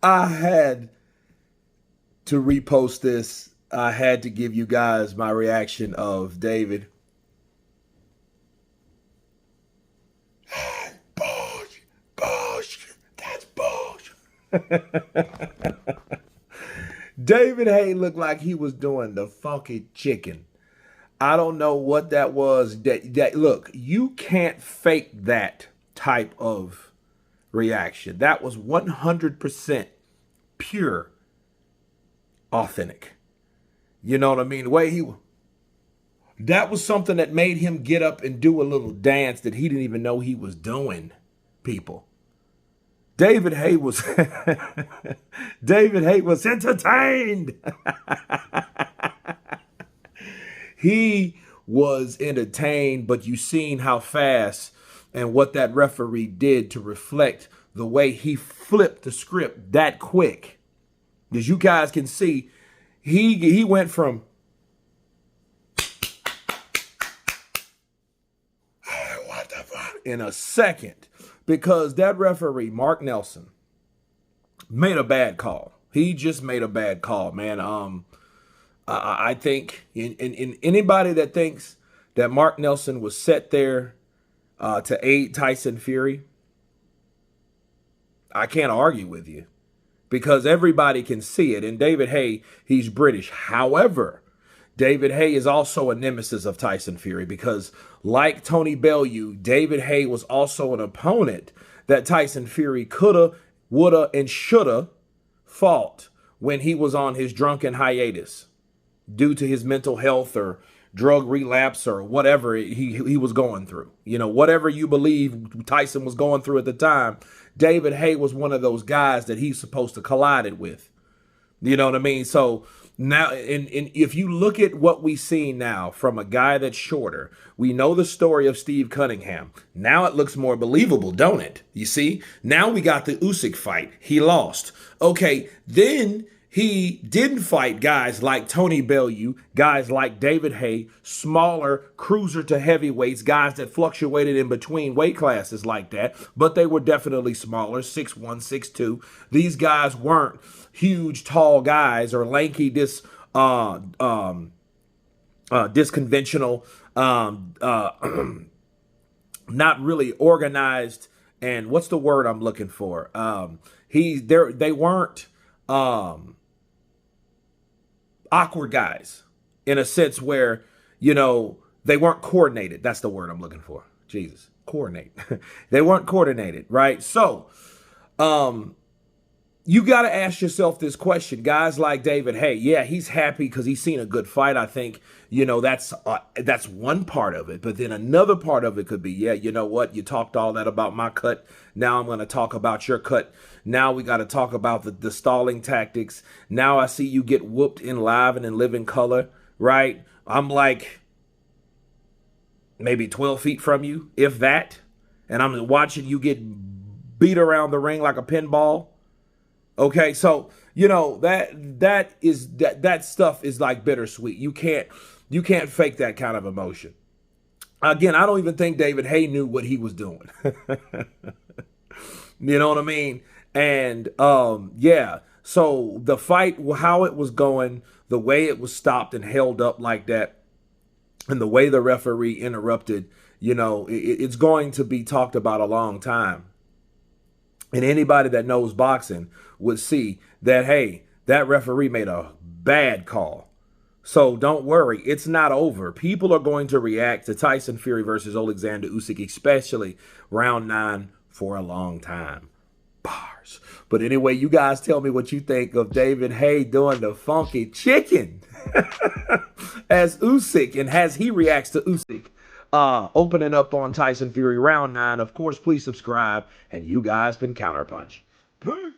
I had to repost this. I had to give you guys my reaction of David. Bullshit, bullshit, that's bullshit. David Haye looked like he was doing the funky chicken. I don't know what that was. That look, you can't fake that type of reaction. That was 100% pure, authentic. You know what I mean? The way he, that was something that made him get up and do a little dance that he didn't even know he was doing. People, David Haye was David Haye was entertained. He was entertained, but you seen how fast and what that referee did to reflect the way he flipped the script that quick. As you guys can see, he went from what the fuck in a second, because that referee, Mark Nelson, made a bad call. He just made a bad call, man. I think in anybody that thinks that Mark Nelson was set there to aid Tyson Fury, I can't argue with you, because everybody can see it. And David Haye, he's British. However, David Haye is also a nemesis of Tyson Fury, because like Tony Bellew, David Haye was also an opponent that Tyson Fury coulda, woulda, and shoulda fought when he was on his drunken hiatus due to his mental health or drug relapse or whatever he was going through. You know, whatever you believe Tyson was going through at the time, David Haye was one of those guys that he's supposed to collide it with. You know what I mean? So now, and if you look at what we see now from a guy that's shorter, we know the story of Steve Cunningham. Now it looks more believable, don't it? You see? Now we got the Usyk fight. He lost. Okay, then he didn't fight guys like Tony Bellew, guys like David Haye, smaller cruiser to heavyweights, guys that fluctuated in between weight classes like that, but they were definitely smaller, 6'1", 6'2". These guys weren't huge, tall guys or lanky, disconventional, not really organized. And what's the word I'm looking for? They weren't awkward guys in a sense where, you know, they weren't coordinated. That's the word I'm looking for. Jesus, coordinate. They weren't coordinated, right? So, you got to ask yourself this question. Guys like David Haye, yeah, he's happy because he's seen a good fight. I think, you know, that's one part of it. But then another part of it could be, yeah, you know what? You talked all that about my cut. Now I'm going to talk about your cut. Now we got to talk about the stalling tactics. Now I see you get whooped in live and in living color, right? I'm like maybe 12 feet from you, if that. And I'm watching you get beat around the ring like a pinball. Okay, so you know that stuff is like bittersweet. You can't fake that kind of emotion. Again, I don't even think David Haye knew what he was doing. You know what I mean? And yeah. So the fight, how it was going, the way it was stopped and held up like that, and the way the referee interrupted, you know, it's going to be talked about a long time. And anybody that knows boxing would see that, hey, that referee made a bad call. So don't worry, it's not over. People are going to react to Tyson Fury versus Oleksandr Usyk, especially round 9, for a long time. Bars. But anyway, you guys tell me what you think of David Haye doing the funky chicken as Usyk, and as he reacts to Usyk. Opening up on Tyson Fury round 9. Of course, please subscribe, and you guys been Counterpunch. Peace.